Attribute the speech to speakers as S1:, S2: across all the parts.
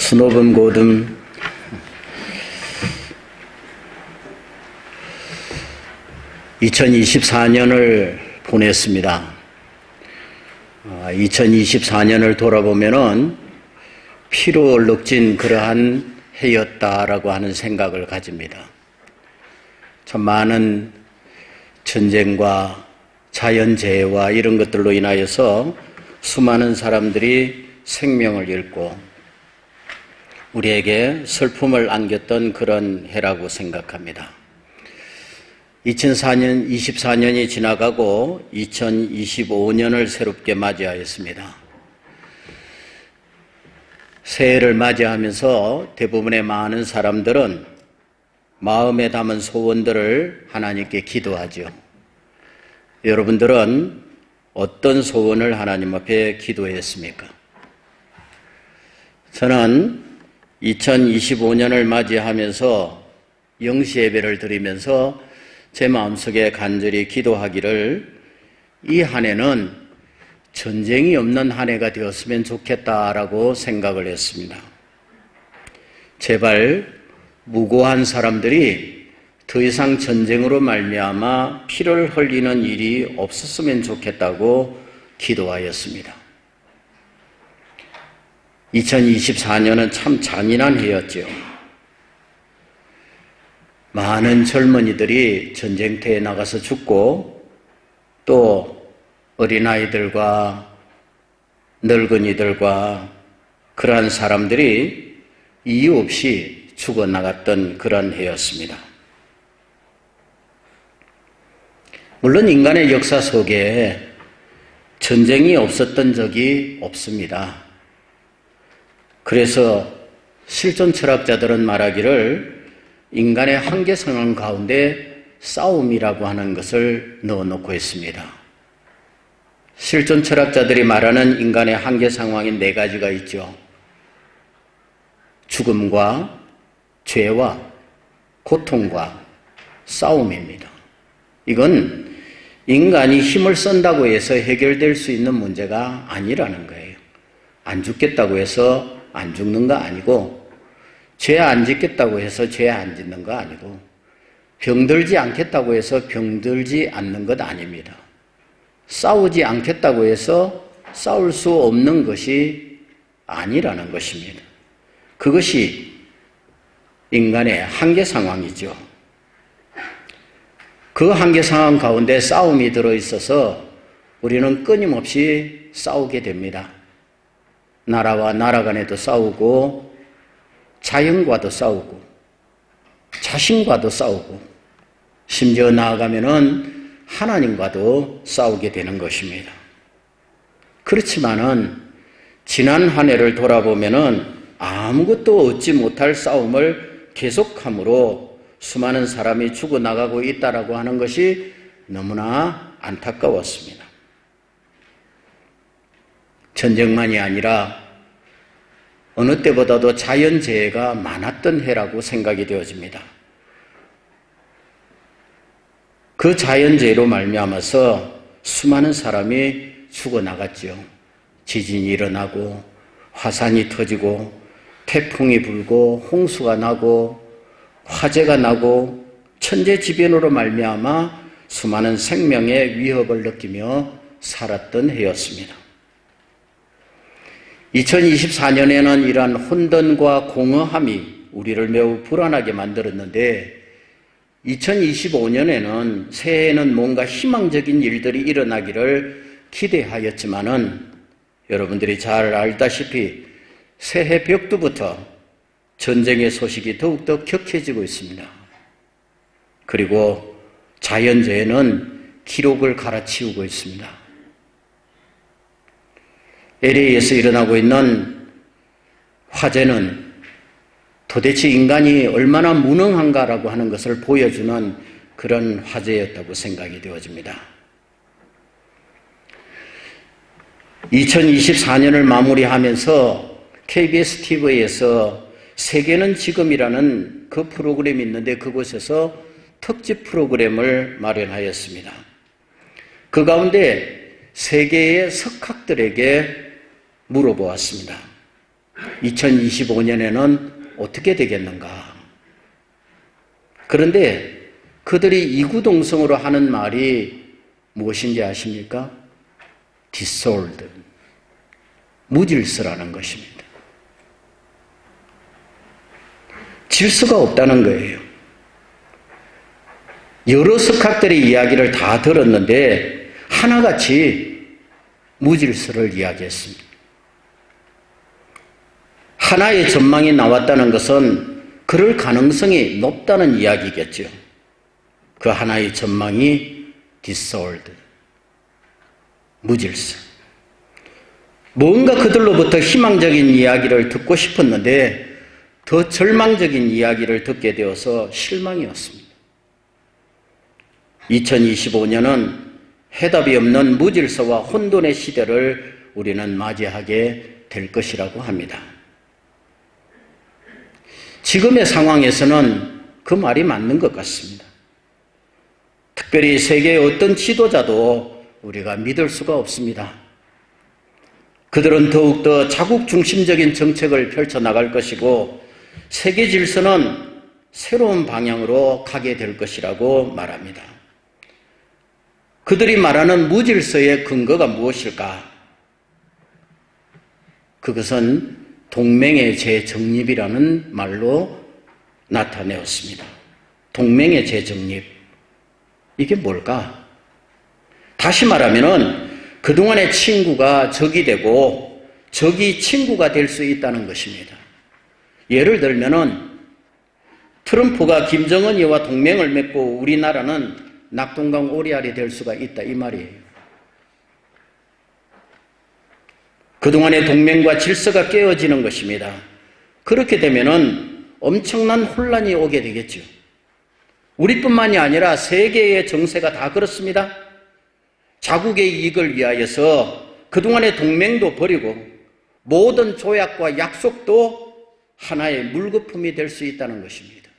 S1: 수노금 고듬 (2024년을) 보냈습니다. 2024년을 돌아보면은 피로 얼룩진 그러한 해였다라고 하는 생각을 가집니다. 참 많은 전쟁과 자연재해와 이런 것들로 인하여서 수많은 사람들이 생명을 잃고 우리에게 슬픔을 안겼던 그런 해라고 생각합니다. 2024년이 지나가고 2025년을 새롭게 맞이하였습니다. 새해를 맞이하면서 대부분의 많은 사람들은 마음에 담은 소원들을 하나님께 기도하죠. 여러분들은 어떤 소원을 하나님 앞에 기도했습니까? 저는 2025년을 맞이하면서 영시 예배를 드리면서 제 마음속에 간절히 기도하기를 이 한 해는 전쟁이 없는 한 해가 되었으면 좋겠다라고 생각을 했습니다. 제발 무고한 사람들이 더 이상 전쟁으로 말미암아 피를 흘리는 일이 없었으면 좋겠다고 기도하였습니다. 2024년은 참 잔인한 해였죠. 많은 젊은이들이 전쟁터에 나가서 죽고 또 어린아이들과 늙은이들과 그러한 사람들이 이유 없이 죽어나갔던 그런 해였습니다. 물론 인간의 역사 속에 전쟁이 없었던 적이 없습니다. 그래서 실존 철학자들은 말하기를 인간의 한계 상황 가운데 싸움이라고 하는 것을 넣어놓고 있습니다. 실존 철학자들이 말하는 인간의 한계 상황인 4가지가 있죠. 죽음과 죄와 고통과 싸움입니다. 이건 인간이 힘을 쓴다고 해서 해결될 수 있는 문제가 아니라는 거예요. 안 죽겠다고 해서 안 죽는 거 아니고, 죄 안 짓겠다고 해서 죄 안 짓는 거 아니고, 병들지 않겠다고 해서 병들지 않는 것 아닙니다. 싸우지 않겠다고 해서 싸울 수 없는 것이 아니라는 것입니다. 그것이 인간의 한계 상황이죠. 그 한계 상황 가운데 싸움이 들어있어서 우리는 끊임없이 싸우게 됩니다. 나라와 나라 간에도 싸우고 자연과도 싸우고 자신과도 싸우고 심지어 나아가면은 하나님과도 싸우게 되는 것입니다. 그렇지만은 지난 한 해를 돌아보면은 아무것도 얻지 못할 싸움을 계속함으로 수많은 사람이 죽어나가고 있다라고 하는 것이 너무나 안타까웠습니다. 전쟁만이 아니라 어느 때보다도 자연재해가 많았던 해라고 생각이 되어집니다. 그 자연재해로 말미암아서 수많은 사람이 죽어나갔죠. 지진이 일어나고 화산이 터지고 태풍이 불고 홍수가 나고 화재가 나고 천재지변으로 말미암아 수많은 생명의 위협을 느끼며 살았던 해였습니다. 2024년에는 이러한 혼돈과 공허함이 우리를 매우 불안하게 만들었는데 2025년에는 새해에는 뭔가 희망적인 일들이 일어나기를 기대하였지만은 여러분들이 잘 알다시피 새해 벽두부터 전쟁의 소식이 더욱더 격해지고 있습니다. 그리고 자연재해는 기록을 갈아치우고 있습니다. LA에서 일어나고 있는 화재는 도대체 인간이 얼마나 무능한가라고 하는 것을 보여주는 그런 화재였다고 생각이 되어집니다. 2024년을 마무리하면서 KBS TV에서 세계는 지금이라는 그 프로그램이 있는데 그곳에서 특집 프로그램을 마련하였습니다. 그 가운데 세계의 석학들에게 물어보았습니다. 2025년에는 어떻게 되겠는가? 그런데 그들이 이구동성으로 하는 말이 무엇인지 아십니까? disorder, 무질서라는 것입니다. 질서가 없다는 거예요. 여러 석학들의 이야기를 다 들었는데 하나같이 무질서를 이야기했습니다. 하나의 전망이 나왔다는 것은 그럴 가능성이 높다는 이야기겠죠. 그 하나의 전망이 disorder, 무질서. 뭔가 그들로부터 희망적인 이야기를 듣고 싶었는데 더 절망적인 이야기를 듣게 되어서 실망이었습니다. 2025년은 해답이 없는 무질서와 혼돈의 시대를 우리는 맞이하게 될 것이라고 합니다. 지금의 상황에서는 그 말이 맞는 것 같습니다. 특별히 세계의 어떤 지도자도 우리가 믿을 수가 없습니다. 그들은 더욱더 자국 중심적인 정책을 펼쳐나갈 것이고 세계 질서는 새로운 방향으로 가게 될 것이라고 말합니다. 그들이 말하는 무질서의 근거가 무엇일까? 그것은 동맹의 재정립이라는 말로 나타내었습니다. 동맹의 재정립. 이게 뭘까? 다시 말하면은 그동안의 친구가 적이 되고 적이 친구가 될 수 있다는 것입니다. 예를 들면은 트럼프가 김정은이와 동맹을 맺고 우리나라는 낙동강 오리알이 될 수가 있다 이 말이에요. 그동안의 동맹과 질서가 깨어지는 것입니다. 그렇게 되면은 엄청난 혼란이 오게 되겠죠. 우리뿐만이 아니라 세계의 정세가 다 그렇습니다. 자국의 이익을 위하여서 그동안의 동맹도 버리고 모든 조약과 약속도 하나의 물거품이 될 수 있다는 것입니다.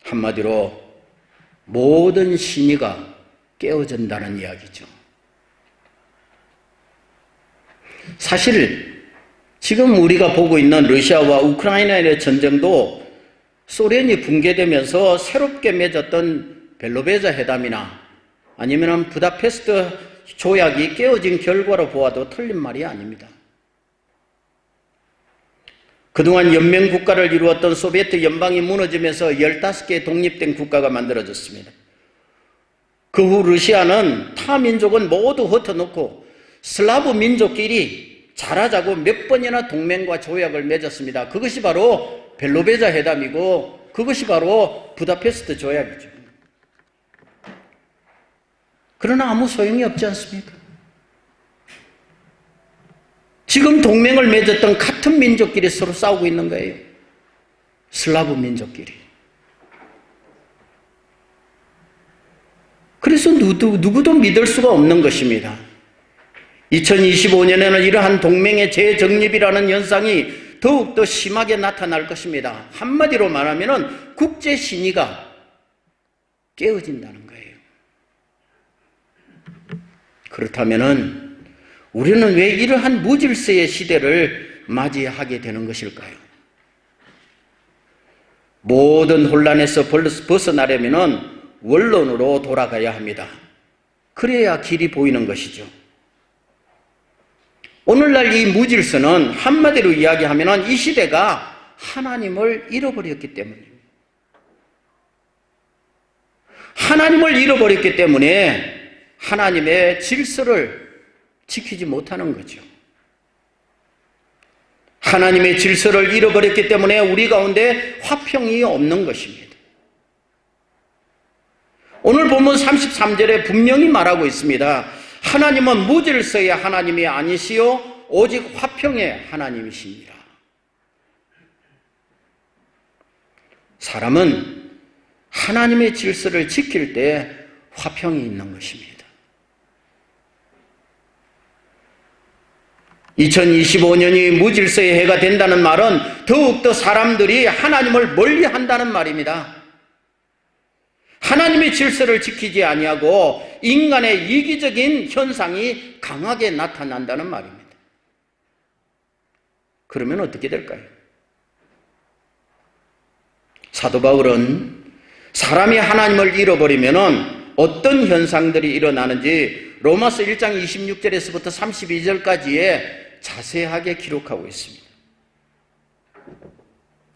S1: 한마디로 모든 신의가 깨어진다는 이야기죠. 사실 지금 우리가 보고 있는 러시아와 우크라이나의 전쟁도 소련이 붕괴되면서 새롭게 맺었던 벨로베자 회담이나 아니면 부다페스트 조약이 깨어진 결과로 보아도 틀린 말이 아닙니다. 그동안 연맹국가를 이루었던 소비에트 연방이 무너지면서 15개의 독립된 국가가 만들어졌습니다. 그 후 러시아는 타 민족은 모두 흩어놓고 슬라브 민족끼리 잘하자고 몇 번이나 동맹과 조약을 맺었습니다. 그것이 바로 벨로베자 회담이고 그것이 바로 부다페스트 조약이죠. 그러나 아무 소용이 없지 않습니까? 지금 동맹을 맺었던 같은 민족끼리 서로 싸우고 있는 거예요. 슬라브 민족끼리. 그래서 누구도 믿을 수가 없는 것입니다. 2025년에는 이러한 동맹의 재정립이라는 현상이 더욱더 심하게 나타날 것입니다. 한마디로 말하면 국제 신의가 깨어진다는 거예요. 그렇다면 우리는 왜 이러한 무질서의 시대를 맞이하게 되는 것일까요? 모든 혼란에서 벗어나려면 원론으로 돌아가야 합니다. 그래야 길이 보이는 것이죠. 오늘날 이 무질서는 한마디로 이야기하면 이 시대가 하나님을 잃어버렸기 때문입니다. 하나님을 잃어버렸기 때문에 하나님의 질서를 지키지 못하는 거죠. 하나님의 질서를 잃어버렸기 때문에 우리 가운데 화평이 없는 것입니다. 오늘 본문 33절에 분명히 말하고 있습니다. 하나님은 무질서의 하나님이 아니시요 오직 화평의 하나님이십니다. 사람은 하나님의 질서를 지킬 때 화평이 있는 것입니다. 2025년이 무질서의 해가 된다는 말은 더욱더 사람들이 하나님을 멀리한다는 말입니다. 하나님의 질서를 지키지 아니하고 인간의 이기적인 현상이 강하게 나타난다는 말입니다. 그러면 어떻게 될까요? 사도 바울은 사람이 하나님을 잃어버리면 어떤 현상들이 일어나는지 로마서 1장 26절에서부터 32절까지에 자세하게 기록하고 있습니다.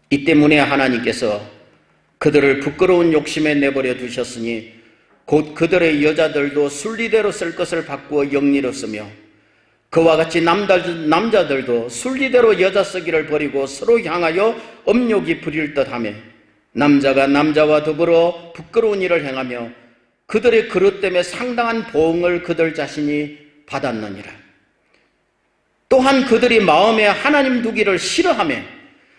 S1: 이 때문에 하나님께서 그들을 부끄러운 욕심에 내버려 두셨으니 곧 그들의 여자들도 순리대로 쓸 것을 바꾸어 영리로 쓰며 그와 같이 남자들도 순리대로 여자 쓰기를 버리고 서로 향하여 업욕이 부릴 듯하며 남자가 남자와 더불어 부끄러운 일을 행하며 그들의 그릇 때문에 상당한 보응을 그들 자신이 받았느니라. 또한 그들이 마음에 하나님 두기를 싫어하며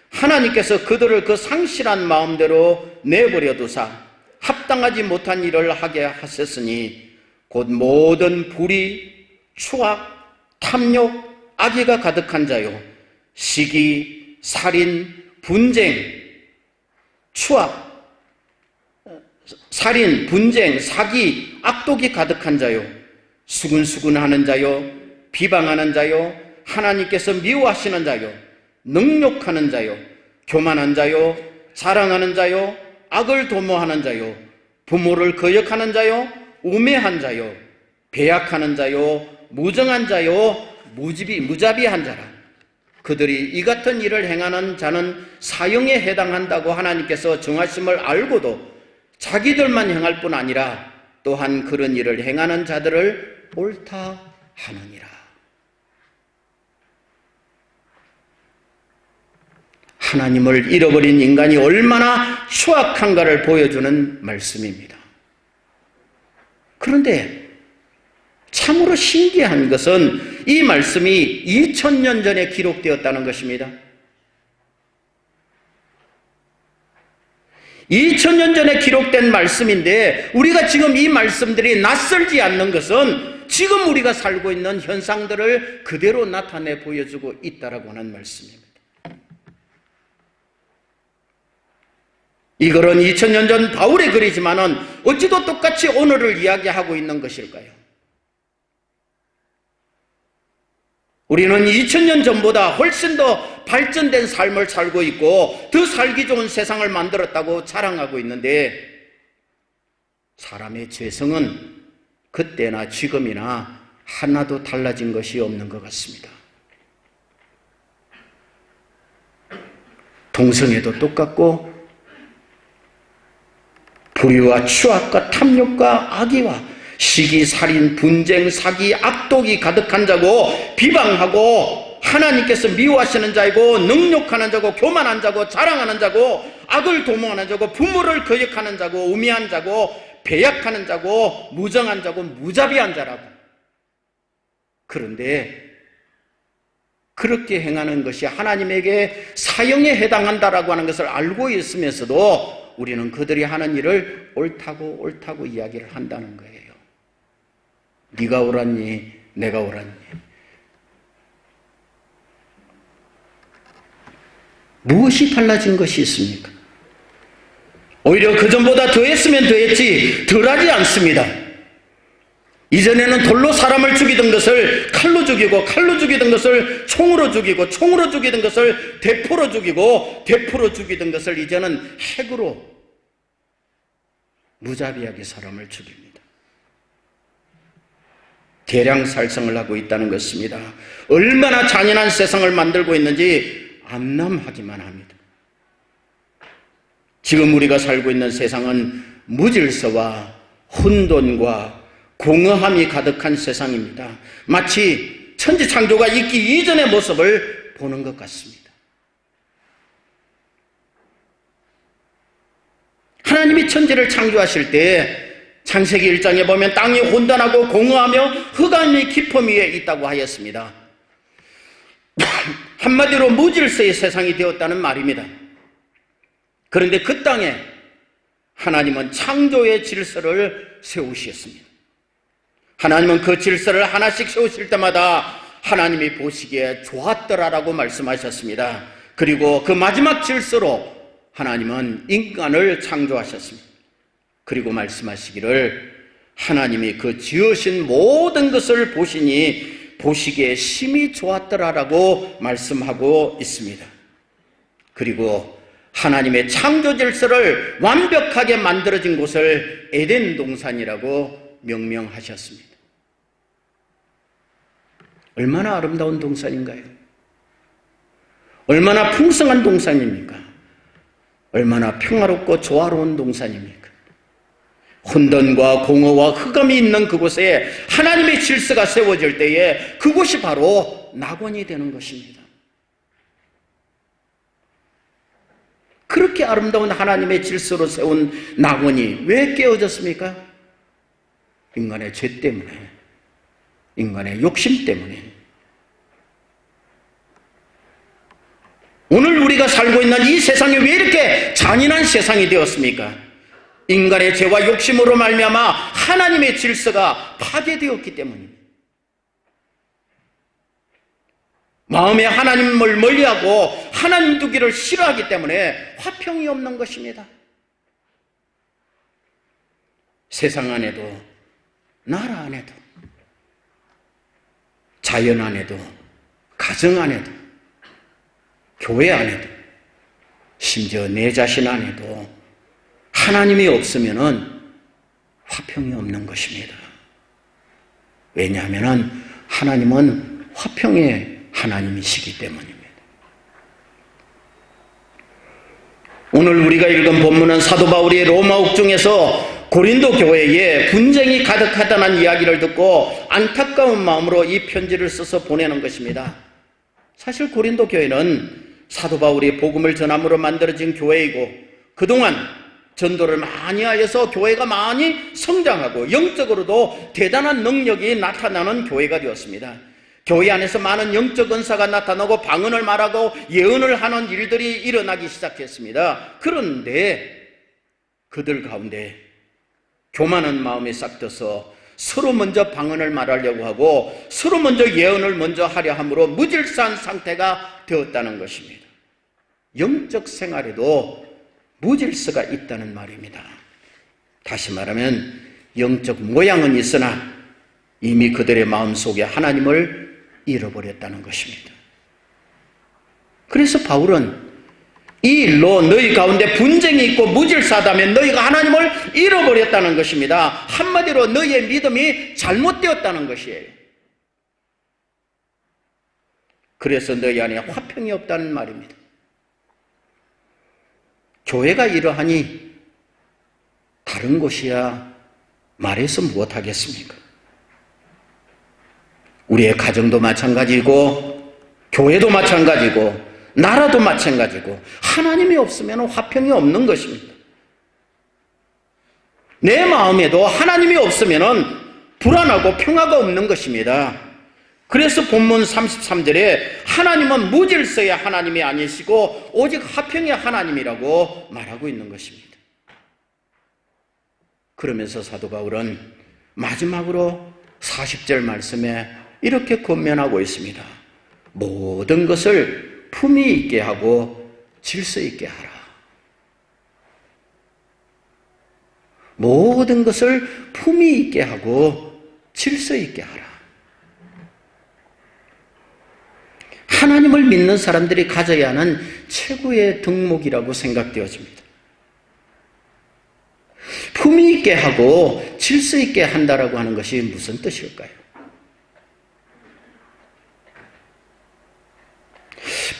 S1: 하나님께서 그들을 그 상실한 마음대로 내버려 두사 합당하지 못한 일을 하게 하셨으니 곧 모든 불의, 추악, 탐욕, 악의가 가득한 자요 시기, 살인, 분쟁, 추악, 살인, 분쟁, 사기, 악독이 가득한 자요 수근수근하는 자요 비방하는 자요 하나님께서 미워하시는 자요 능욕하는 자요 교만한 자요 자랑하는 자요 악을 도모하는 자요 부모를 거역하는 자요 우매한 자요 배약하는 자요 무정한 자요 무자비한 자라. 그들이 이 같은 일을 행하는 자는 사형에 해당한다고 하나님께서 정하심을 알고도 자기들만 행할 뿐 아니라 또한 그런 일을 행하는 자들을 옳다 하느니라. 하나님을 잃어버린 인간이 얼마나 추악한가를 보여주는 말씀입니다. 그런데 참으로 신기한 것은 이 말씀이 2000년 전에 기록되었다는 것입니다. 2000년 전에 기록된 말씀인데 우리가 지금 이 말씀들이 낯설지 않는 것은 지금 우리가 살고 있는 현상들을 그대로 나타내 보여주고 있다라고 하는 말씀입니다. 이 글은 2000년 전 바울의 글이지만은 어찌도 똑같이 오늘을 이야기하고 있는 것일까요? 우리는 2000년 전보다 훨씬 더 발전된 삶을 살고 있고 더 살기 좋은 세상을 만들었다고 자랑하고 있는데 사람의 죄성은 그때나 지금이나 하나도 달라진 것이 없는 것 같습니다. 동성애도 똑같고 불의와 추악과 탐욕과 악의와 시기, 살인, 분쟁, 사기, 악독이 가득한 자고 비방하고 하나님께서 미워하시는 자이고 능욕하는 자고 교만한 자고 자랑하는 자고 악을 도모하는 자고 부모를 거역하는 자고 우매한 자고 배약하는 자고 무정한 자고 무자비한 자라고. 그런데 그렇게 행하는 것이 하나님에게 사형에 해당한다라고 하는 것을 알고 있으면서도 우리는 그들이 하는 일을 옳다고 이야기를 한다는 거예요. 네가 옳았니? 내가 옳았니? 무엇이 달라진 것이 있습니까? 오히려 그전보다 더했으면 더했지 덜하지 않습니다. 이전에는 돌로 사람을 죽이던 것을 칼로 죽이고 칼로 죽이던 것을 총으로 죽이고 총으로 죽이던 것을 대포로 죽이고 대포로 죽이던 것을 이제는 핵으로 무자비하게 사람을 죽입니다. 대량 살상을 하고 있다는 것입니다. 얼마나 잔인한 세상을 만들고 있는지 암담하기만 합니다. 지금 우리가 살고 있는 세상은 무질서와 혼돈과 공허함이 가득한 세상입니다. 마치 천지창조가 있기 이전의 모습을 보는 것 같습니다. 하나님이 천지를 창조하실 때 창세기 1장에 보면 땅이 혼돈하고 공허하며 흑암이 깊음 위에 있다고 하였습니다. 한마디로 무질서의 세상이 되었다는 말입니다. 그런데 그 땅에 하나님은 창조의 질서를 세우셨습니다. 하나님은 그 질서를 하나씩 세우실 때마다 하나님이 보시기에 좋았더라라고 말씀하셨습니다. 그리고 그 마지막 질서로 하나님은 인간을 창조하셨습니다. 그리고 말씀하시기를 하나님이 그 지으신 모든 것을 보시니 보시기에 심히 좋았더라라고 말씀하고 있습니다. 그리고 하나님의 창조 질서를 완벽하게 만들어진 곳을 에덴 동산이라고 명명하셨습니다. 얼마나 아름다운 동산인가요? 얼마나 풍성한 동산입니까? 얼마나 평화롭고 조화로운 동산입니까? 혼돈과 공허와 흑암이 있는 그곳에 하나님의 질서가 세워질 때에 그곳이 바로 낙원이 되는 것입니다. 그렇게 아름다운 하나님의 질서로 세운 낙원이 왜 깨어졌습니까? 인간의 죄 때문에, 인간의 욕심 때문에. 오늘 우리가 살고 있는 이 세상이 왜 이렇게 잔인한 세상이 되었습니까? 인간의 죄와 욕심으로 말미암아 하나님의 질서가 파괴되었기 때문입니다. 마음에 하나님을 멀리하고 하나님 두기를 싫어하기 때문에 화평이 없는 것입니다. 세상 안에도, 나라 안에도, 자연 안에도, 가정 안에도, 교회 안에도, 심지어 내 자신 안에도 하나님이 없으면 화평이 없는 것입니다. 왜냐하면 하나님은 화평의 하나님이시기 때문입니다. 오늘 우리가 읽은 본문은 사도 바울이 로마 옥중에서 고린도 교회에 분쟁이 가득하다는 이야기를 듣고 안타까운 마음으로 이 편지를 써서 보내는 것입니다. 사실 고린도 교회는 사도 바울이 복음을 전함으로 만들어진 교회이고 그동안 전도를 많이 하여서 교회가 많이 성장하고 영적으로도 대단한 능력이 나타나는 교회가 되었습니다. 교회 안에서 많은 영적 은사가 나타나고 방언을 말하고 예언을 하는 일들이 일어나기 시작했습니다. 그런데 그들 가운데 교만한 마음이 싹 트서 서로 먼저 방언을 말하려고 하고 서로 먼저 예언을 먼저 하려 함으로 무질서한 상태가 되었다는 것입니다. 영적 생활에도 무질서가 있다는 말입니다. 다시 말하면 영적 모양은 있으나 이미 그들의 마음속에 하나님을 잃어버렸다는 것입니다. 그래서 바울은 이 일로 너희 가운데 분쟁이 있고 무질서하다면 너희가 하나님을 잃어버렸다는 것입니다. 한마디로 너희의 믿음이 잘못되었다는 것이에요. 그래서 너희 안에 화평이 없다는 말입니다. 교회가 이러하니 다른 곳이야 말해서 무엇하겠습니까? 우리의 가정도 마찬가지고 교회도 마찬가지고 나라도 마찬가지고 하나님이 없으면 화평이 없는 것입니다. 내 마음에도 하나님이 없으면 불안하고 평화가 없는 것입니다. 그래서 본문 33절에 하나님은 무질서의 하나님이 아니시고 오직 화평의 하나님이라고 말하고 있는 것입니다. 그러면서 사도 바울은 마지막으로 40절 말씀에 이렇게 권면하고 있습니다. 모든 것을 품위 있게 하고 질서 있게 하라. 모든 것을 품위 있게 하고 질서 있게 하라. 하나님을 믿는 사람들이 가져야 하는 최고의 덕목이라고 생각되어집니다. 품위 있게 하고 질서 있게 한다라고 하는 것이 무슨 뜻일까요?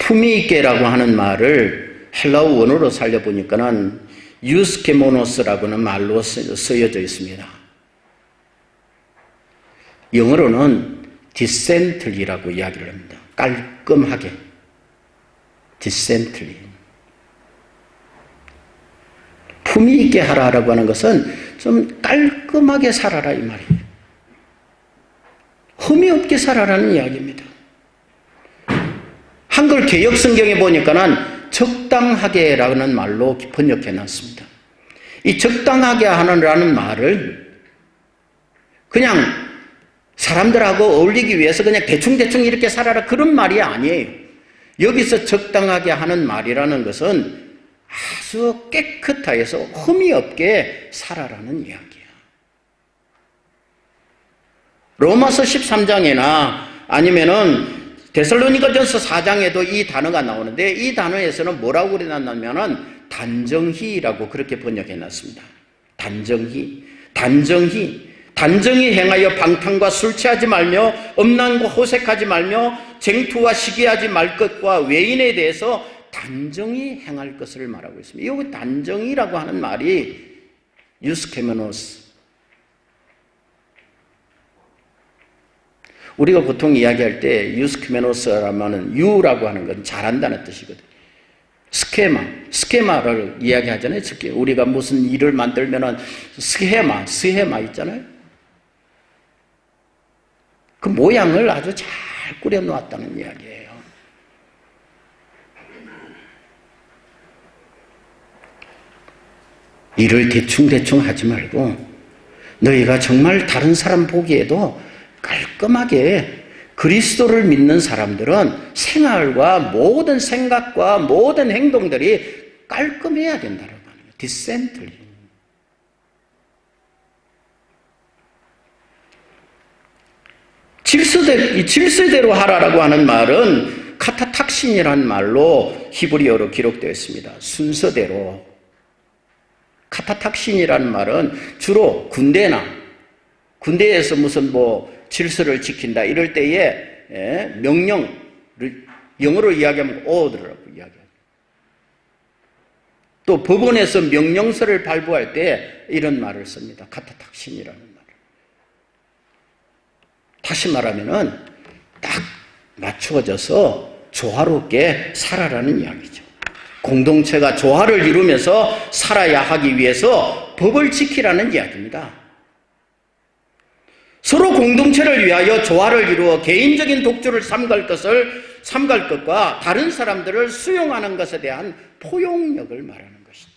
S1: 품위 있게라고 하는 말을 헬라어 원어로 살려보니까는 유스케모노스라고는 말로 쓰여져 있습니다. 영어로는 decently라고 이야기를 합니다. 깔끔하게. decently. 품위 있게 하라라고 하는 것은 좀 깔끔하게 살아라 이 말이에요. 흠이 없게 살아라는 이야기입니다. 한글 개역 성경에 보니까는 적당하게라는 말로 번역해 놨습니다. 이 적당하게 하는라는 말을 그냥 사람들하고 어울리기 위해서 그냥 대충대충 이렇게 살아라 그런 말이 아니에요. 여기서 적당하게 하는 말이라는 것은 아주 깨끗하여서 흠이 없게 살아라는 이야기야. 로마서 13장이나 아니면은 데살로니가전서 4장에도 이 단어가 나오는데 이 단어에서는 뭐라고 그래놨냐면은 단정히라고 그렇게 번역해놨습니다. 단정히 행하여 방탕과 술 취하지 말며 음란과 호색하지 말며 쟁투와 시기하지 말 것과 외인에 대해서 단정히 행할 것을 말하고 있습니다. 여기 단정히라고 하는 말이 유스케메노스. 우리가 보통 이야기할 때 유스케메노스라면 유라고 하는 건 잘한다는 뜻이거든요. 스케마를 이야기하잖아요. 우리가 무슨 일을 만들면은 스헤마 있잖아요. 그 모양을 아주 잘 꾸려 놓았다는 이야기예요. 일을 대충 하지 말고 너희가 정말 다른 사람 보기에도 깔끔하게 그리스도를 믿는 사람들은 생활과 모든 생각과 모든 행동들이 깔끔해야 된다고 하는 거예요. 디센틀리. 질서대로 하라라고 하는 말은 카타탁신이라는 말로 히브리어로 기록되어 있습니다. 순서대로. 카타탁신이라는 말은 주로 군대에서 무슨 질서를 지킨다 이럴 때에 명령을 영어로 이야기하면 order라고 이야기합니다. 또 법원에서 명령서를 발부할 때 이런 말을 씁니다. 카타탁신이라는 말을. 다시 말하면은 딱 맞추어져서 조화롭게 살아라는 이야기죠. 공동체가 조화를 이루면서 살아야 하기 위해서 법을 지키라는 이야기입니다. 서로 공동체를 위하여 조화를 이루어 개인적인 독주를 삼갈 것과 다른 사람들을 수용하는 것에 대한 포용력을 말하는 것이죠.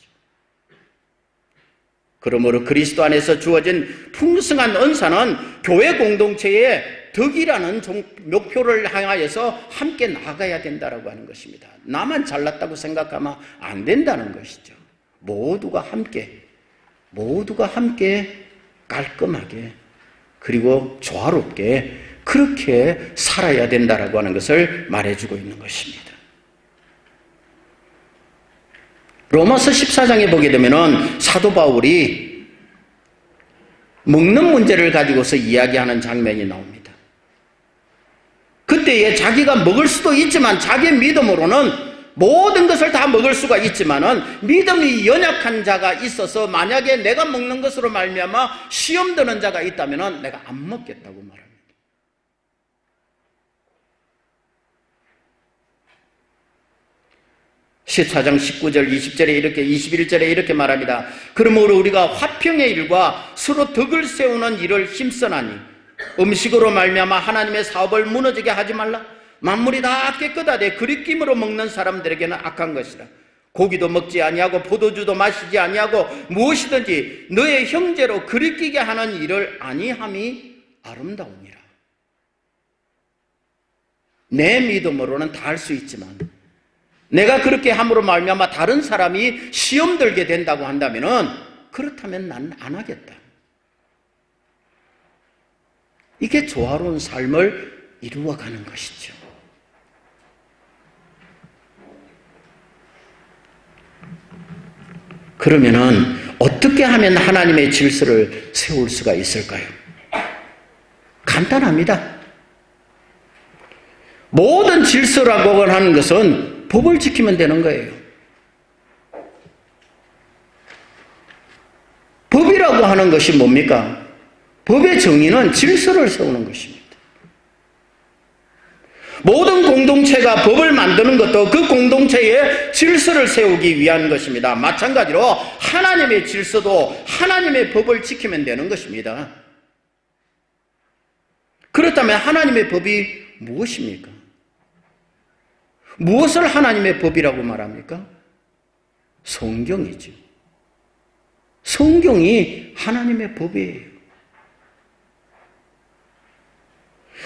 S1: 그러므로 그리스도 안에서 주어진 풍성한 은사는 교회 공동체의 덕이라는 목표를 향하여서 함께 나가야 된다고 하는 것입니다. 나만 잘났다고 생각하면 안 된다는 것이죠. 모두가 함께 깔끔하게 그리고 조화롭게 그렇게 살아야 된다라고 하는 것을 말해주고 있는 것입니다. 로마서 14장에 보게 되면은 사도 바울이 먹는 문제를 가지고서 이야기하는 장면이 나옵니다. 그때에 자기가 먹을 수도 있지만 자기의 믿음으로는 모든 것을 다 먹을 수가 있지만은 믿음이 연약한 자가 있어서 만약에 내가 먹는 것으로 말미암아 시험 드는 자가 있다면은 내가 안 먹겠다고 말합니다. (14장 19절 20절에 이렇게 21절에 이렇게 말합니다. 그러므로 우리가 화평의 일과 서로 덕을 세우는 일을 힘쓰나니 음식으로 말미암아 하나님의 사업을 무너지게 하지 말라. 만물이 다 깨끗하되 그리낌으로 먹는 사람들에게는 악한 것이라. 고기도 먹지 아니하고 포도주도 마시지 아니하고 무엇이든지 너의 형제로 그리끼게 하는 일을 아니함이 아름다우니라. 내 믿음으로는 다 할 수 있지만 내가 그렇게 함으로 말미암아 다른 사람이 시험 들게 된다고 한다면은 그렇다면 난 안 하겠다. 이게 조화로운 삶을 이루어가는 것이죠. 그러면은 어떻게 하면 하나님의 질서를 세울 수가 있을까요? 간단합니다. 모든 질서라고 하는 것은 법을 지키면 되는 거예요. 법이라고 하는 것이 뭡니까? 법의 정의는 질서를 세우는 것입니다. 모든 공동체가 법을 만드는 것도 그 공동체의 질서를 세우기 위한 것입니다. 마찬가지로 하나님의 질서도 하나님의 법을 지키면 되는 것입니다. 그렇다면 하나님의 법이 무엇입니까? 무엇을 하나님의 법이라고 말합니까? 성경이죠. 성경이 하나님의 법이에요.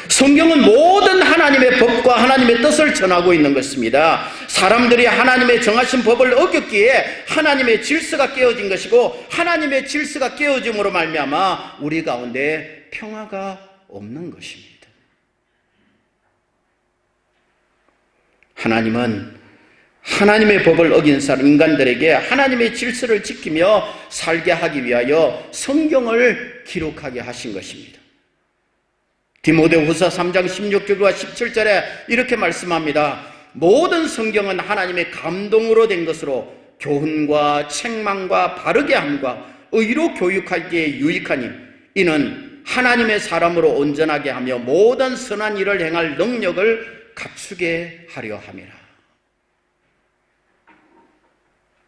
S1: 성경은 모든 하나님의 법과 하나님의 뜻을 전하고 있는 것입니다. 사람들이 하나님의 정하신 법을 어겼기에 하나님의 질서가 깨어진 것이고 하나님의 질서가 깨어짐으로 말미암아 우리 가운데 평화가 없는 것입니다. 하나님은 하나님의 법을 어긴 사람 인간들에게 하나님의 질서를 지키며 살게 하기 위하여 성경을 기록하게 하신 것입니다. 디모데후서 3장 16절과 17절에 이렇게 말씀합니다. 모든 성경은 하나님의 감동으로 된 것으로 교훈과 책망과 바르게 함과 의로 교육하기에 유익하니 이는 하나님의 사람으로 온전하게 하며 모든 선한 일을 행할 능력을 갖추게 하려 함이라.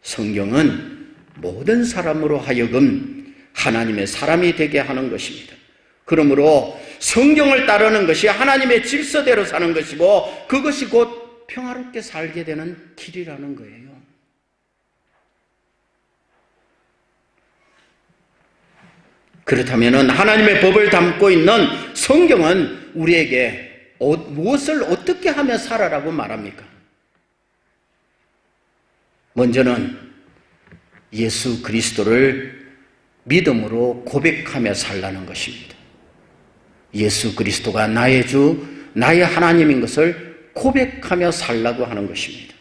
S1: 성경은 모든 사람으로 하여금 하나님의 사람이 되게 하는 것입니다. 그러므로 성경을 따르는 것이 하나님의 질서대로 사는 것이고 그것이 곧 평화롭게 살게 되는 길이라는 거예요. 그렇다면 하나님의 법을 담고 있는 성경은 우리에게 무엇을 어떻게 하며 살아라고 말합니까? 먼저는 예수 그리스도를 믿음으로 고백하며 살라는 것입니다. 예수 그리스도가 나의 주, 나의 하나님인 것을 고백하며 살라고 하는 것입니다.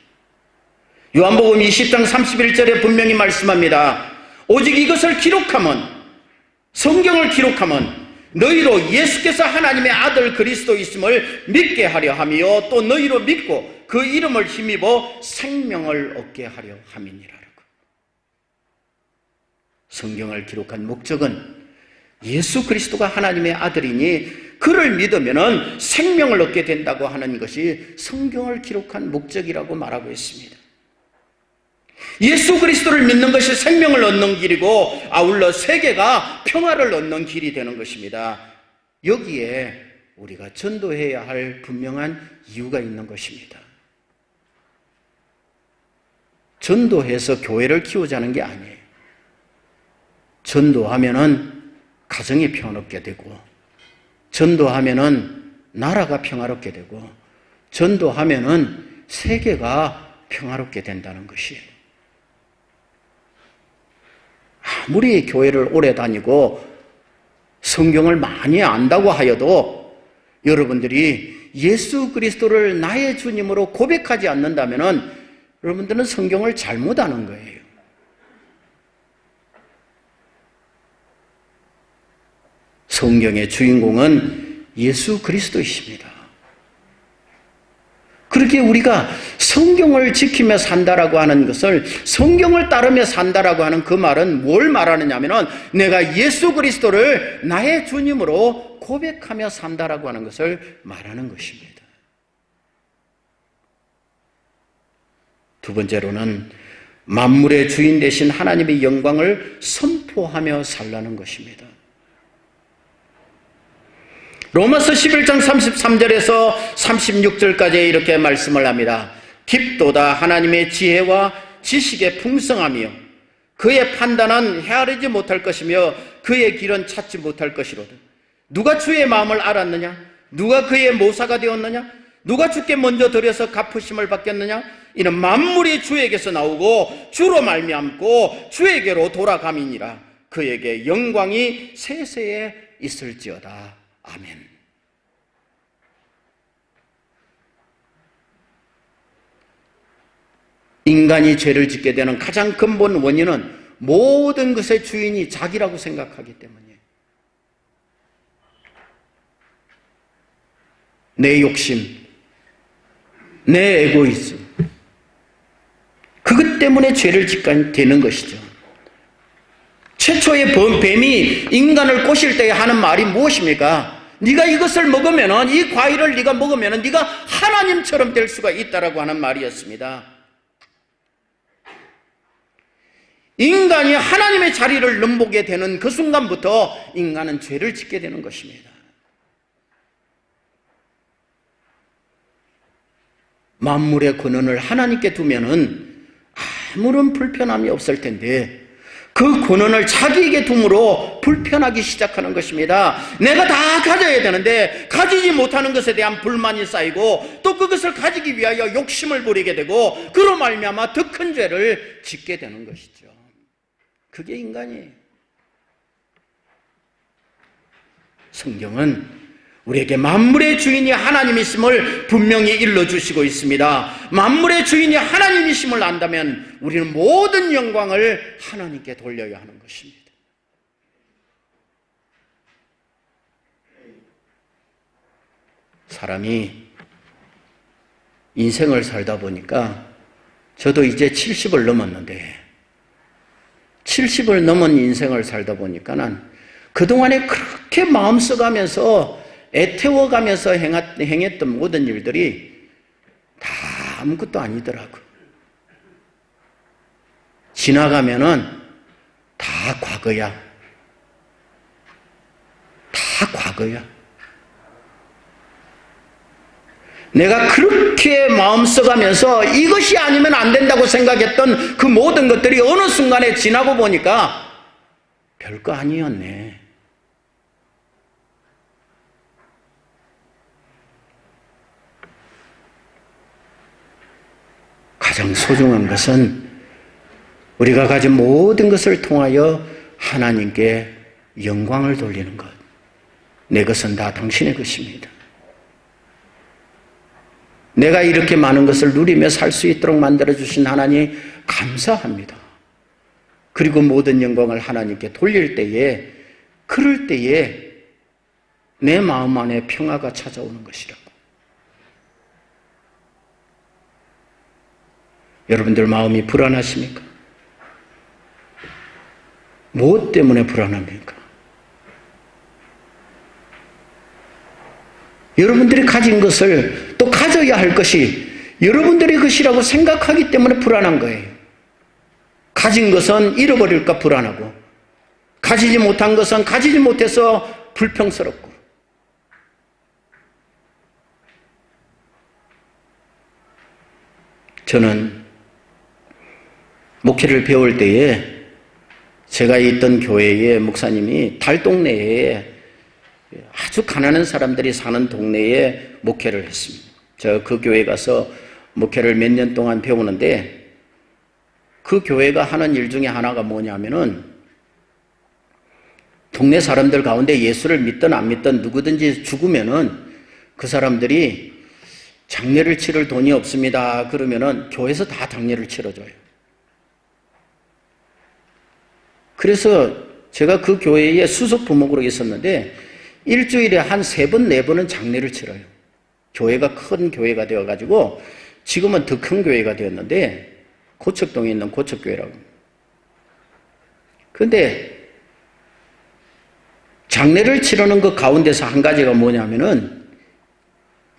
S1: 요한복음 20장 31절에 분명히 말씀합니다. 오직 이것을 기록하면, 성경을 기록하면 너희로 예수께서 하나님의 아들 그리스도이심을 믿게 하려 하며 또 너희로 믿고 그 이름을 힘입어 생명을 얻게 하려 함이니라. 성경을 기록한 목적은 예수 그리스도가 하나님의 아들이니 그를 믿으면 생명을 얻게 된다고 하는 것이 성경을 기록한 목적이라고 말하고 있습니다. 예수 그리스도를 믿는 것이 생명을 얻는 길이고 아울러 세계가 평화를 얻는 길이 되는 것입니다. 여기에 우리가 전도해야 할 분명한 이유가 있는 것입니다. 전도해서 교회를 키우자는 게 아니에요. 전도하면은 가정이 평화롭게 되고, 전도하면은 나라가 평화롭게 되고, 전도하면은 세계가 평화롭게 된다는 것이에요. 아무리 교회를 오래 다니고 성경을 많이 안다고 하여도 여러분들이 예수 그리스도를 나의 주님으로 고백하지 않는다면은 여러분들은 성경을 잘못 아는 거예요. 성경의 주인공은 예수 그리스도이십니다. 그렇게 우리가 성경을 지키며 산다라고 하는 것을, 성경을 따르며 산다라고 하는 그 말은 뭘 말하느냐 하면은 내가 예수 그리스도를 나의 주님으로 고백하며 산다라고 하는 것을 말하는 것입니다. 두 번째로는 만물의 주인 되신 하나님의 영광을 선포하며 살라는 것입니다. 로마서 11장 33절에서 36절까지 이렇게 말씀을 합니다. 깊도다 하나님의 지혜와 지식의 풍성하며 그의 판단은 헤아리지 못할 것이며 그의 길은 찾지 못할 것이로다. 누가 주의 마음을 알았느냐? 누가 그의 모사가 되었느냐? 누가 주께 먼저 드려서 갚으심을 받겠느냐? 이는 만물이 주에게서 나오고 주로 말미암고 주에게로 돌아감이니라. 그에게 영광이 세세에 있을지어다. 아멘. 인간이 죄를 짓게 되는 가장 근본 원인은 모든 것의 주인이 자기라고 생각하기 때문이에요. 내 욕심, 내 에고이즘, 그것 때문에 죄를 짓게 되는 것이죠. 최초의 뱀이 인간을 꼬실 때 하는 말이 무엇입니까? 네가 이것을 먹으면, 이 과일을 네가 먹으면 네가 하나님처럼 될 수가 있다라고 하는 말이었습니다. 인간이 하나님의 자리를 넘보게 되는 그 순간부터 인간은 죄를 짓게 되는 것입니다. 만물의 권한을 하나님께 두면은 아무런 불편함이 없을 텐데 그 권한을 자기에게 둠으로 불편하기 시작하는 것입니다. 내가 다 가져야 되는데 가지지 못하는 것에 대한 불만이 쌓이고 또 그것을 가지기 위하여 욕심을 부리게 되고 그로 말미암아 더 큰 죄를 짓게 되는 것이죠. 그게 인간이에요. 성경은 우리에게 만물의 주인이 하나님이심을 분명히 일러주시고 있습니다. 만물의 주인이 하나님이심을 안다면 우리는 모든 영광을 하나님께 돌려야 하는 것입니다. 사람이 인생을 살다 보니까 저도 이제 70을 넘었는데 70을 넘은 인생을 살다 보니까는 그동안에 그렇게 마음 써가면서 애태워가면서 행했던 모든 일들이 다 아무것도 아니더라고요. 지나가면은 다 과거야. 다 과거야. 내가 그렇게 마음 써가면서 이것이 아니면 안 된다고 생각했던 그 모든 것들이 어느 순간에 지나고 보니까 별거 아니었네. 가장 소중한 것은 우리가 가진 모든 것을 통하여 하나님께 영광을 돌리는 것. 내 것은 다 당신의 것입니다. 내가 이렇게 많은 것을 누리며 살 수 있도록 만들어주신 하나님 감사합니다. 그리고 모든 영광을 하나님께 돌릴 때에, 그럴 때에 내 마음 안에 평화가 찾아오는 것이라고. 여러분들 마음이 불안하십니까? 무엇 때문에 불안합니까? 여러분들이 가진 것을 또 가져야 할 것이 여러분들의 것이라고 생각하기 때문에 불안한 거예요. 가진 것은 잃어버릴까 불안하고, 가지지 못한 것은 가지지 못해서 불평스럽고. 저는 목회를 배울 때에 제가 있던 교회의 목사님이 달동네에 아주 가난한 사람들이 사는 동네에 목회를 했습니다. 저 그 교회 가서 목회를 몇 년 동안 배우는데 그 교회가 하는 일 중에 하나가 뭐냐면은 동네 사람들 가운데 예수를 믿든 안 믿든 누구든지 죽으면은 그 사람들이 장례를 치를 돈이 없습니다. 그러면은 교회에서 다 장례를 치러줘요. 그래서 제가 그 교회에 수석 부목으로 있었는데 일주일에 한 3번, 4번은 장례를 치러요. 교회가 큰 교회가 되어가지고 지금은 더 큰 교회가 되었는데 고척동에 있는 고척교회라고. 그런데 장례를 치르는 그 가운데서 한 가지가 뭐냐면은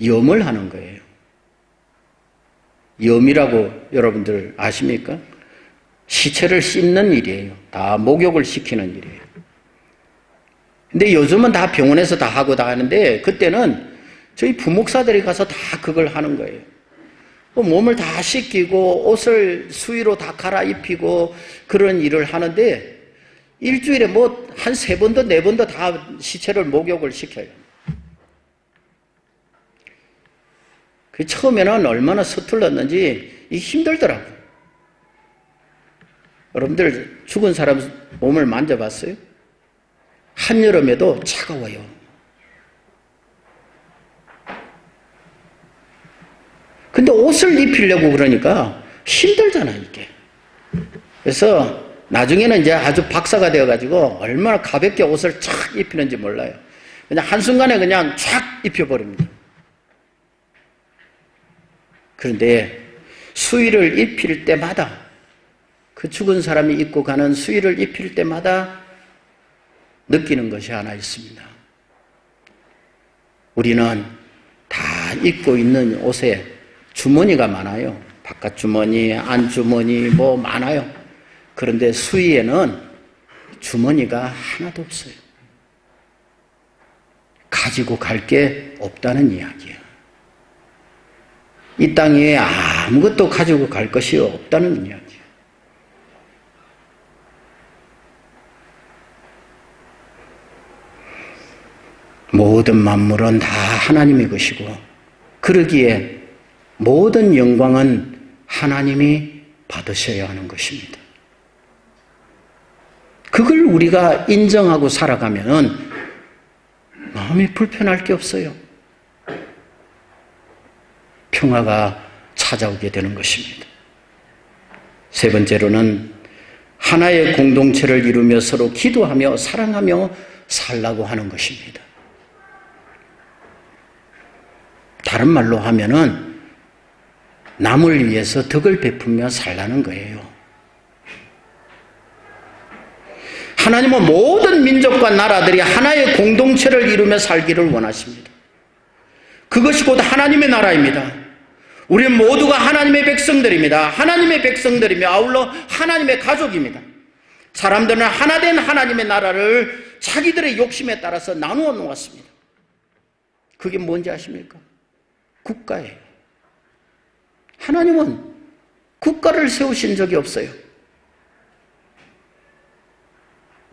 S1: 염을 하는 거예요. 염이라고 여러분들 아십니까? 시체를 씻는 일이에요. 다 목욕을 시키는 일이에요. 근데 요즘은 다 병원에서 다 하고 다 하는데 그때는 저희 부목사들이 가서 다 그걸 하는 거예요. 몸을 다 씻기고 옷을 수의로 다 갈아입히고 그런 일을 하는데 일주일에 뭐 한 3번도 4번도 다 시체를 목욕을 시켜요. 그 처음에는 얼마나 서툴렀는지 힘들더라고요. 여러분들 죽은 사람 몸을 만져봤어요? 한여름에도 차가워요. 근데 옷을 입히려고 그러니까 힘들잖아요, 이게. 그래서 나중에는 이제 아주 박사가 되어가지고 얼마나 가볍게 옷을 촥 입히는지 몰라요. 그냥 한순간에 그냥 촥 입혀버립니다. 그런데 수의를 입힐 때마다 그 죽은 사람이 입고 가는 수의를 입힐 때마다 느끼는 것이 하나 있습니다. 우리는 다 입고 있는 옷에 주머니가 많아요. 바깥 주머니, 안 주머니 뭐 많아요. 그런데 수의에는 주머니가 하나도 없어요. 가지고 갈 게 없다는 이야기예요. 이 땅에 아무것도 가지고 갈 것이 없다는 이야기예요. 모든 만물은 다 하나님의 것이고 그러기에 모든 영광은 하나님이 받으셔야 하는 것입니다. 그걸 우리가 인정하고 살아가면 마음이 불편할 게 없어요. 평화가 찾아오게 되는 것입니다. 세 번째로는 하나의 공동체를 이루며 서로 기도하며 사랑하며 살라고 하는 것입니다. 다른 말로 하면은 남을 위해서 덕을 베풀며 살라는 거예요. 하나님은 모든 민족과 나라들이 하나의 공동체를 이루며 살기를 원하십니다. 그것이 곧 하나님의 나라입니다. 우리 모두가 하나님의 백성들입니다. 하나님의 백성들이며 아울러 하나님의 가족입니다. 사람들은 하나된 하나님의 나라를 자기들의 욕심에 따라서 나누어 놓았습니다. 그게 뭔지 아십니까? 국가예요. 하나님은 국가를 세우신 적이 없어요.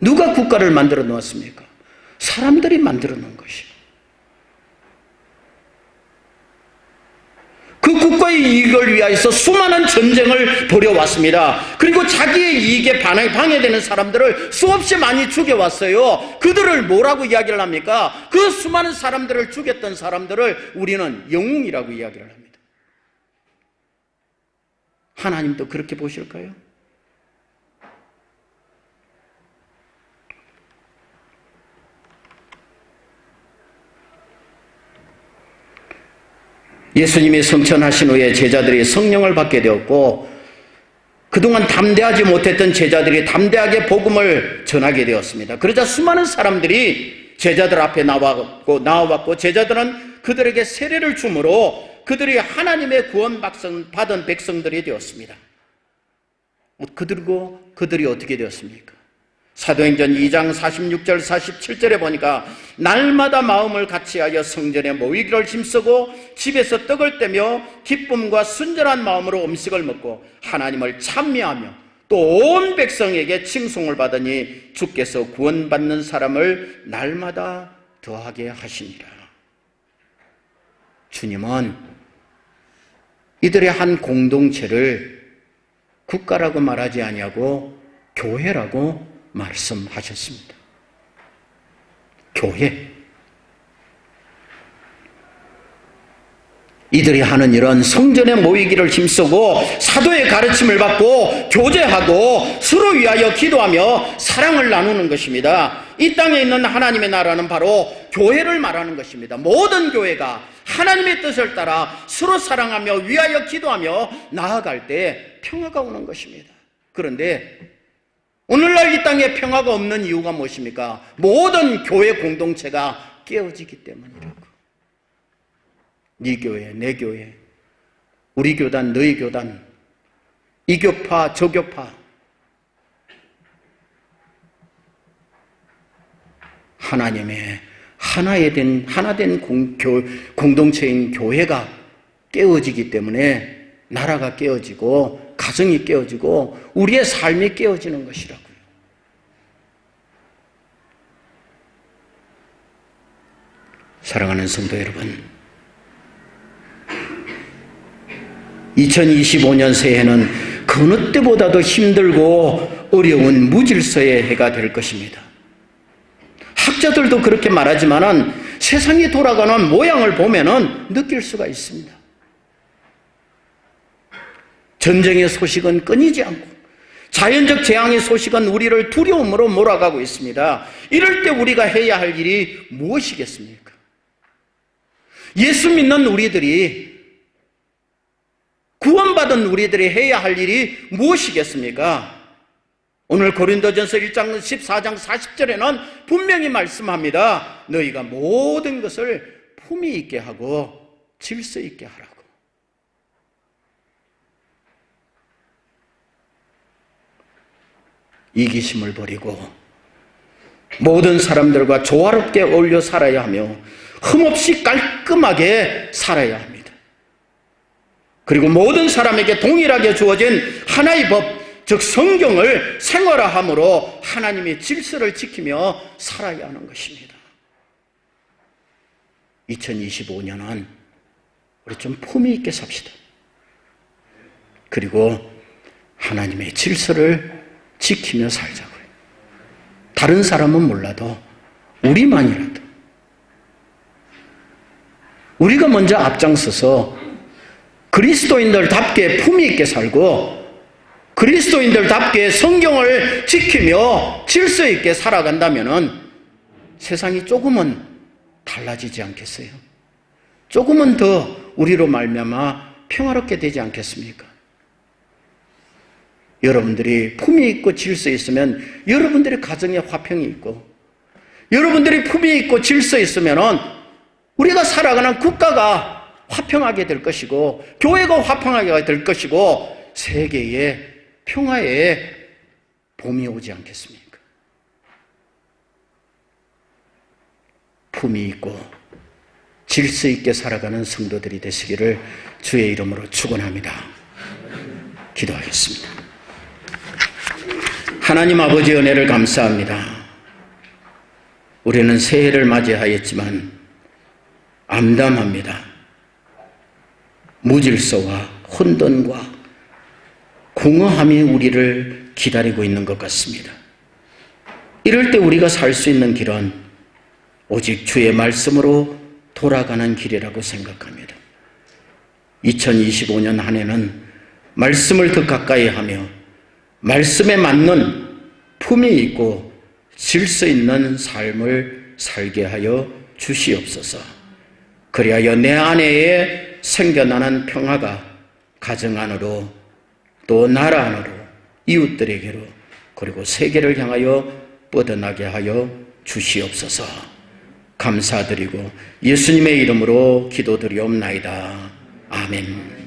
S1: 누가 국가를 만들어 놓았습니까? 사람들이 만들어 놓은 것이에요. 그 국가의 이익을 위하여서 수많은 전쟁을 벌여왔습니다. 그리고 자기의 이익에 방해되는 사람들을 수없이 많이 죽여왔어요. 그들을 뭐라고 이야기를 합니까? 그 수많은 사람들을 죽였던 사람들을 우리는 영웅이라고 이야기를 합니다. 하나님도 그렇게 보실까요? 예수님이 성천하신 후에 제자들이 성령을 받게 되었고 그동안 담대하지 못했던 제자들이 담대하게 복음을 전하게 되었습니다. 그러자 수많은 사람들이 제자들 앞에 나와왔고 제자들은 그들에게 세례를 주므로 그들이 하나님의 구원 받은 백성들이 되었습니다. 그리고 그들이 어떻게 되었습니까? 사도행전 2장 46절 47절에 보니까 날마다 마음을 같이하여 성전에 모이기를 힘쓰고 집에서 떡을 떼며 기쁨과 순전한 마음으로 음식을 먹고 하나님을 찬미하며 또 온 백성에게 칭송을 받으니 주께서 구원받는 사람을 날마다 더하게 하시니라. 주님은 이들의 한 공동체를 국가라고 말하지 아니하고 교회라고 말씀하셨습니다. 교회. 이들이 하는 일은 성전에 모이기를 힘쓰고 사도의 가르침을 받고 교제하고 서로 위하여 기도하며 사랑을 나누는 것입니다. 이 땅에 있는 하나님의 나라는 바로 교회를 말하는 것입니다. 모든 교회가 하나님의 뜻을 따라 서로 사랑하며 위하여 기도하며 나아갈 때 평화가 오는 것입니다. 그런데 오늘날 이 땅에 평화가 없는 이유가 무엇입니까? 모든 교회 공동체가 깨어지기 때문이라고. 네 교회, 내 교회, 우리 교단, 너희 교단, 이 교파, 저 교파. 하나님의 하나된 공동체인 교회가 깨어지기 때문에 나라가 깨어지고 가정이 깨어지고 우리의 삶이 깨어지는 것이라고요. 사랑하는 성도 여러분, 2025년 새해는 그 어느 때보다도 힘들고 어려운 무질서의 해가 될 것입니다. 학자들도 그렇게 말하지만은 세상이 돌아가는 모양을 보면은 느낄 수가 있습니다. 전쟁의 소식은 끊이지 않고 자연적 재앙의 소식은 우리를 두려움으로 몰아가고 있습니다. 이럴 때 우리가 해야 할 일이 무엇이겠습니까? 예수 믿는 우리들이, 구원받은 우리들이 해야 할 일이 무엇이겠습니까? 오늘 고린도전서 1장 14장 40절에는 분명히 말씀합니다. 너희가 모든 것을 품위 있게 하고 질서 있게 하라고. 이기심을 버리고 모든 사람들과 조화롭게 어울려 살아야 하며 흠없이 깔끔하게 살아야 합니다. 그리고 모든 사람에게 동일하게 주어진 하나의 법, 즉 성경을 생활화함으로 하나님의 질서를 지키며 살아야 하는 것입니다. 2025년은 우리 좀 품위 있게 삽시다. 그리고 하나님의 질서를 지키며 살자고요. 다른 사람은 몰라도 우리만이라도 우리가 먼저 앞장서서 그리스도인들답게 품위 있게 살고 그리스도인들답게 성경을 지키며 질서 있게 살아간다면 세상이 조금은 달라지지 않겠어요? 조금은 더 우리로 말미암아 평화롭게 되지 않겠습니까? 여러분들이 품위 있고 질서 있으면 여러분들의 가정에 화평이 있고 여러분들이 품위 있고 질서 있으면 우리가 살아가는 국가가 화평하게 될 것이고 교회가 화평하게 될 것이고 세계에 평화의 봄이 오지 않겠습니까? 품위 있고 질서 있게 살아가는 성도들이 되시기를 주의 이름으로 축원합니다. 기도하겠습니다. 하나님 아버지 은혜를 감사합니다. 우리는 새해를 맞이하였지만 암담합니다. 무질서와 혼돈과 공허함이 우리를 기다리고 있는 것 같습니다. 이럴 때 우리가 살 수 있는 길은 오직 주의 말씀으로 돌아가는 길이라고 생각합니다. 2025년 한 해는 말씀을 더 가까이 하며 말씀에 맞는 품위 있고 질서 있는 삶을 살게 하여 주시옵소서. 그리하여 내 안에 생겨나는 평화가 가정 안으로 또 나라 안으로 이웃들에게로 그리고 세계를 향하여 뻗어나게 하여 주시옵소서. 감사드리고 예수님의 이름으로 기도드리옵나이다. 아멘.